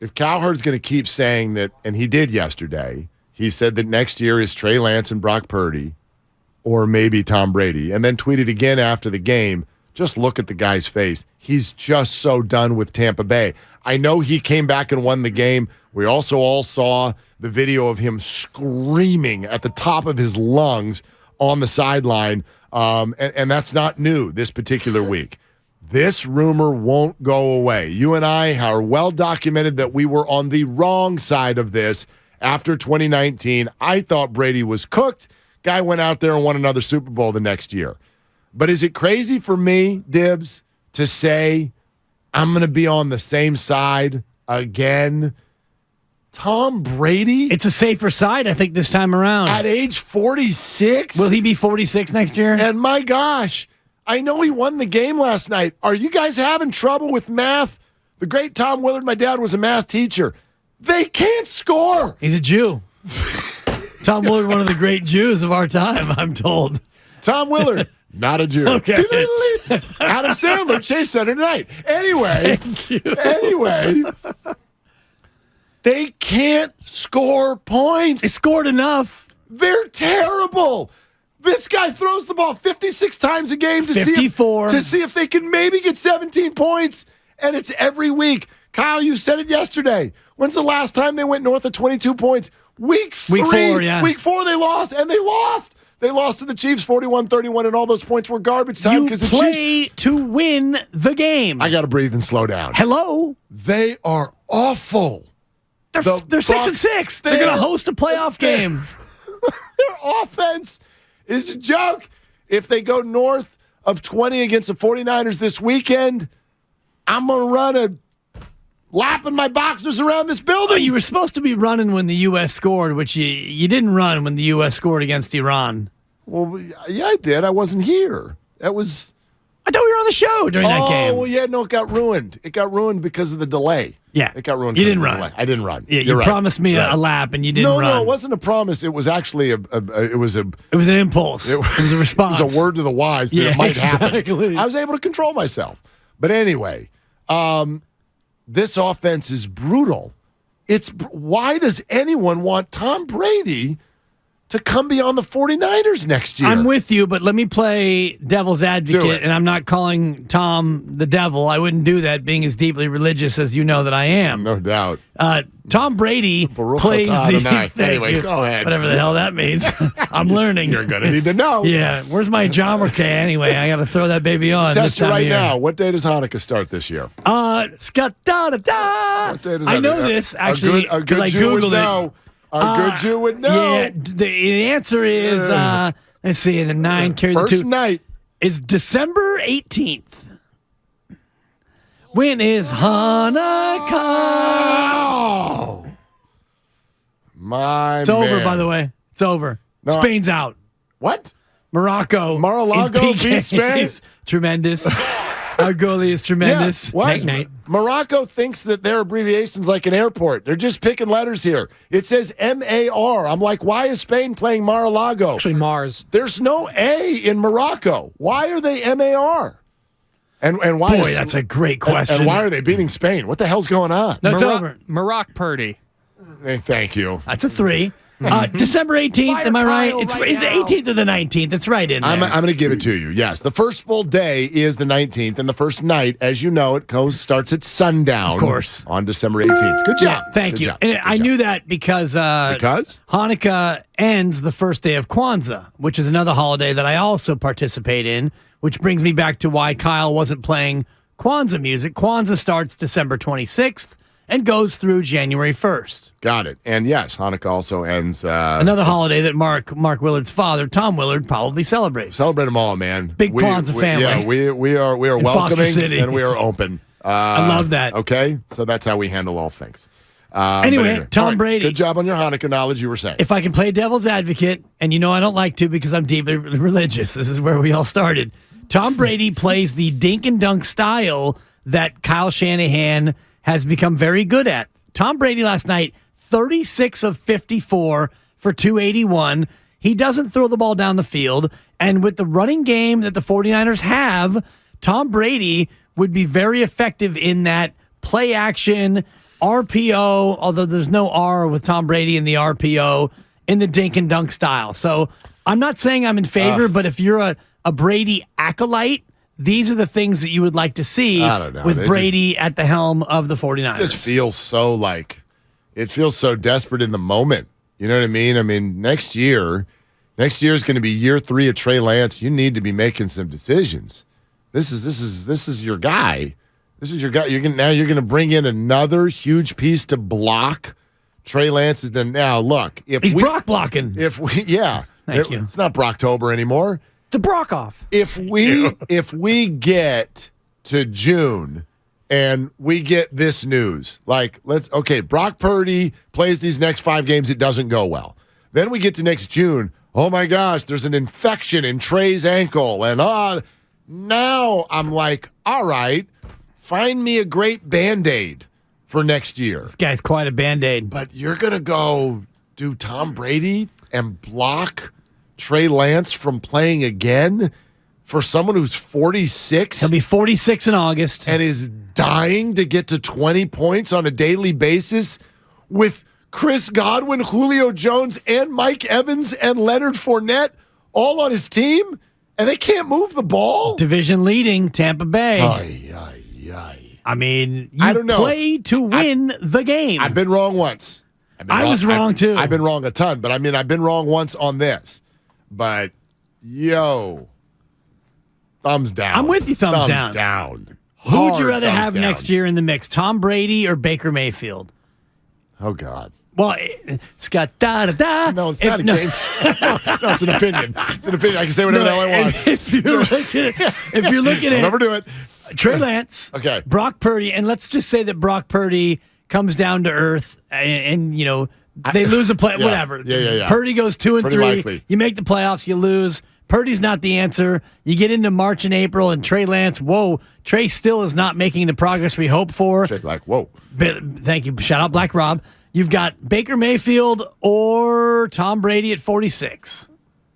If Cowherd's going to keep saying that, and he did yesterday, he said that next year is Trey Lance and Brock Purdy, or maybe Tom Brady, and then tweeted again after the game, just look at the guy's face. He's just so done with Tampa Bay. I know he came back and won the game. We also all saw the video of him screaming at the top of his lungs on the sideline, and that's not new this particular week. This rumor won't go away. You and I are well documented that we were on the wrong side of this after 2019. I thought Brady was cooked. Guy went out there and won another Super Bowl the next year. But is it crazy for me, Dibs, to say I'm going to be on the same side again? Tom Brady? It's a safer side, I think, this time around. At age 46? Will he be 46 next year? And my gosh, I know he won the game last night. Are you guys having trouble with math? The great Tom Willard, my dad was a math teacher. They can't score. He's a Jew. Tom Willard, one of the great Jews of our time, I'm told. Tom Willard, not a Jew. Okay. Adam Sandler, Chase Center tonight. Anyway, they can't score points. They scored enough. They're terrible. This guy throws the ball 56 times a game to 54. see if they can maybe get 17 points, and it's every week. Kyle, you said it yesterday. When's the last time they went north of 22 points? Week 3. Week 4, yeah. Week 4 they lost, and they lost. They lost to the Chiefs 41-31, and all those points were garbage time. You play to win the game. I got to breathe and slow down. Hello? They are awful. They're 6-6. They're going to host a playoff game. Their offense is a joke. If they go north of 20 against the 49ers this weekend, I'm going to run a lap in my boxers around this building. Oh, you were supposed to be running when the U.S. scored, which you didn't run when the U.S. scored against Iran. Well, yeah, I did. I wasn't here. I thought we were on the show during that game. Oh, well, yeah, no, it got ruined. It got ruined because of the delay. Yeah. It got ruined. You didn't run. run. I didn't run. Yeah, you promised me a lap and you didn't run. No, it wasn't a promise. It was actually it was an impulse. It was a response. It was a word to the wise that it might exactly. happen. I was able to control myself. But anyway, this offense is brutal. Why does anyone want Tom Brady to come beyond the 49ers next year? I'm with you, but let me play devil's advocate, and I'm not calling Tom the devil. I wouldn't do that, being as deeply religious as you know that I am. No doubt. Tom Brady plays the... Anyway, go ahead. Whatever the hell that means. I'm learning. You're going to need to know. Yeah. Where's my Jomar K anyway? I got to throw that baby on. Test you right now. What day does Hanukkah start this year? Ska-da-da-da. What day does I know this, actually, because I Googled it. A good Jew would know. Yeah, the answer is, let's see, the 9 carry the 2. First night. It's December 18th. When is Hanukkah? Oh, It's over, by the way. It's over. No, Spain's out. What? Morocco. Mar-a-Lago beats Spain? Tremendous. Our goalie is tremendous. Yeah, why Morocco thinks that their abbreviation's like an airport. They're just picking letters here. It says M-A-R. I'm like, why is Spain playing Mar-a-Lago? Actually, Mars. There's no A in Morocco. Why are they M-A-R? And why? Boy, that's a great question. And why are they beating Spain? What the hell's going on? No, it's over. Brock Purdy. Hey, thank you. That's a 3. December 18th, am I right? It's the 18th or the 19th. It's right in there. I'm going to give it to you. Yes. The first full day is the 19th, and the first night, as you know, starts at sundown. Of course. On December 18th. Good job. Thank you. Good I knew that because Hanukkah ends the first day of Kwanzaa, which is another holiday that I also participate in, which brings me back to why Kyle wasn't playing Kwanzaa music. Kwanzaa starts December 26th. And goes through January 1st. Got it. And yes, Hanukkah also ends. Another holiday that Mark Willard's father, Tom Willard, probably celebrates. Celebrate them all, man. Big Kwanzaa family. Yeah, we are welcoming and we are open. I love that. Okay, so that's how we handle all things. Anyway, Tom Brady. Good job on your Hanukkah knowledge. You were saying. If I can play devil's advocate, and you know I don't like to because I'm deeply religious. This is where we all started. Tom Brady plays the dink and dunk style that Kyle Shanahan has become very good at. Tom Brady last night, 36 of 54 for 281. He doesn't throw the ball down the field. And with the running game that the 49ers have, Tom Brady would be very effective in that play action, RPO, although there's no R with Tom Brady in the RPO, in the dink and dunk style. So I'm not saying I'm in favor, but if you're a Brady acolyte, these are the things that you would like to see with Brady at the helm of the 49ers. It just feels so it feels so desperate in the moment. You know what I mean? I mean, next year is going to be year 3 of Trey Lance. You need to be making some decisions. This is your guy. This is your guy. You're going to bring in another huge piece to block Trey Lance. Is done now. Look, he's Brock blocking. Thank you. It's not Brocktober anymore. It's a Brock off. If we get to June and we get this news, Brock Purdy plays these next 5 games, it doesn't go well. Then we get to next June, oh my gosh, there's an infection in Trey's ankle. And now I'm like, all right, find me a great Band-Aid for next year. This guy's quite a Band-Aid. But you're going to go do Tom Brady and block Trey Lance from playing again for someone who's 46? He'll be 46 in August. And is dying to get to 20 points on a daily basis with Chris Godwin, Julio Jones, and Mike Evans and Leonard Fournette all on his team, and they can't move the ball? Division leading Tampa Bay. I mean, I don't know. Play to win the game. I've been wrong once. I was wrong too. I've been wrong a ton, but I mean, I've been wrong once on this. But, thumbs down. I'm with you, thumbs down. Who would you rather have next year in the mix, Tom Brady or Baker Mayfield? Oh, God. Well, it's got da-da-da. No, it's not a game. No, it's an opinion. It's an opinion. I can say whatever the hell I want. If you're looking at I'll never do it. Trey Lance, okay, Brock Purdy, and let's just say that Brock Purdy comes down to earth and they lose a play, whatever. Yeah. Purdy goes 2-3. Likely. You make the playoffs, you lose. Purdy's not the answer. You get into March and April, and Trey Lance, Trey still is not making the progress we hope for. Thank you. Shout out Black Rob. You've got Baker Mayfield or Tom Brady at 46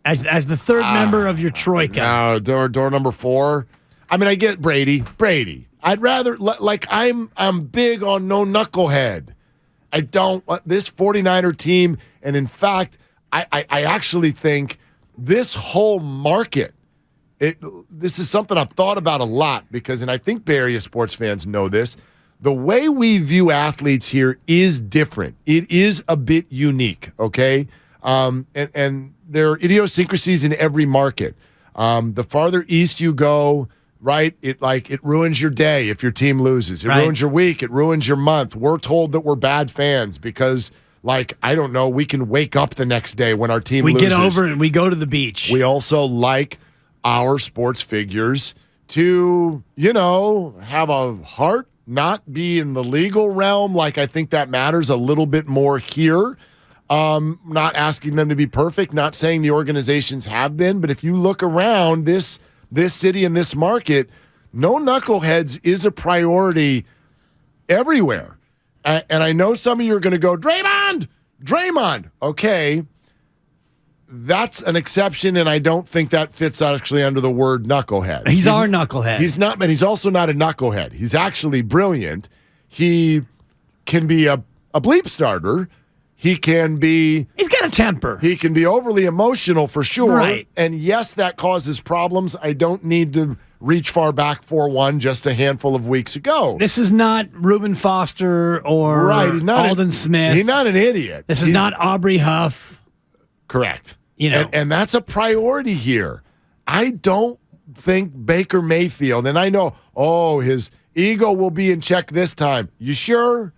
as the third member of your troika. No, door number 4. I mean, I get Brady. I'd rather, I'm big on no knucklehead. I don't want this 49er team. And in fact, I actually think this whole market, this is something I've thought about a lot because, and I think Bay Area sports fans know this, the way we view athletes here is different. It is a bit unique, okay? And there are idiosyncrasies in every market. The farther east you go, right, it ruins your day if your team loses. It ruins your week. It ruins your month. We're told that we're bad fans because, I don't know, we can wake up the next day when our team loses. We get over and we go to the beach. We also like our sports figures to, have a heart, not be in the legal realm. I think that matters a little bit more here. Not asking them to be perfect, not saying the organizations have been, but if you look around this city and this market, no knuckleheads is a priority everywhere. And I know some of you are going to go, Draymond. Okay, that's an exception, and I don't think that fits actually under the word knucklehead. He's our knucklehead. He's not, but he's also not a knucklehead. He's actually brilliant. He can be a bleep starter. He's got a temper. He can be overly emotional for sure. Right. And yes, that causes problems. I don't need to reach far back for one just a handful of weeks ago. This is not Reuben Foster or Alden Smith. He's not an idiot. This is not Aubrey Huff. Correct. And that's a priority here. I don't think Baker Mayfield, and I know, his ego will be in check this time. You sure?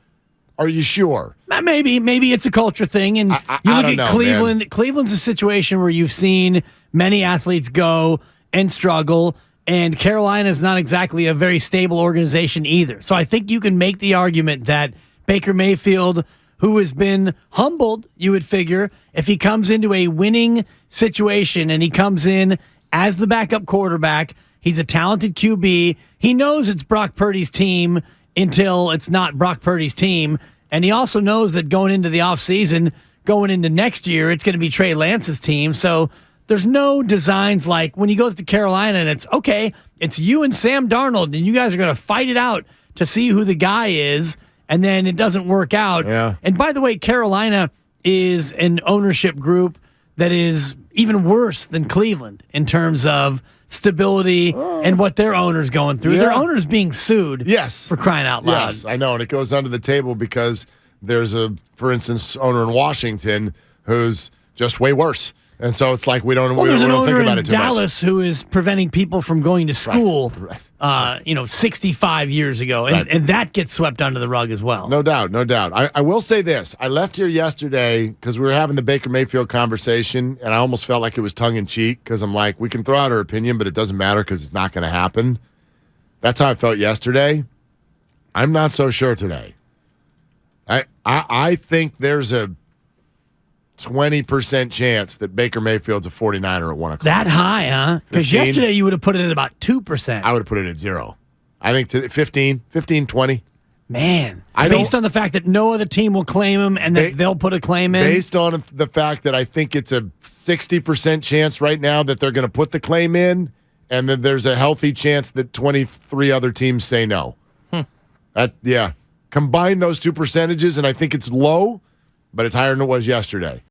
Are you sure? Maybe it's a culture thing. And you look at Cleveland. Man. Cleveland's a situation where you've seen many athletes go and struggle, and Carolina is not exactly a very stable organization either. So I think you can make the argument that Baker Mayfield, who has been humbled, you would figure, if he comes into a winning situation and he comes in as the backup quarterback, he's a talented QB. He knows it's Brock Purdy's team until it's not Brock Purdy's team. And he also knows that going into the offseason, going into next year, it's going to be Trey Lance's team. So there's no designs like when he goes to Carolina and it's, okay, it's you and Sam Darnold, and you guys are going to fight it out to see who the guy is. and then it doesn't work out. Yeah. And by the way, Carolina is an ownership group that is even worse than Cleveland in terms of stability and what their owner's going through. Yeah. Their owner's being sued. Yes. For crying out loud. Yes, I know. And it goes under the table because there's for instance, owner in Washington who's just way worse. And so it's like we don't think about it too Dallas who is preventing people from going to school, Right. 65 years ago. And that gets swept under the rug as well. No doubt, no doubt. I will say this. I left here yesterday because we were having the Baker Mayfield conversation, and I almost felt like it was tongue-in-cheek because I'm like, we can throw out our opinion, but it doesn't matter because it's not going to happen. That's how I felt yesterday. I'm not so sure today. I think there's a 20% chance that Baker Mayfield's a 49er at 1 o'clock. That high, huh? Because 15? yesterday you would have put it at about 2%. I would have put it at 0. I think 15, 20. Man, based on the fact that no other team will claim him and that they'll put a claim in? Based on the fact that I think it's a 60% chance right now that they're going to put the claim in, and then there's a healthy chance that 23 other teams say no. Combine those two percentages, and I think it's low, but it's higher than it was yesterday.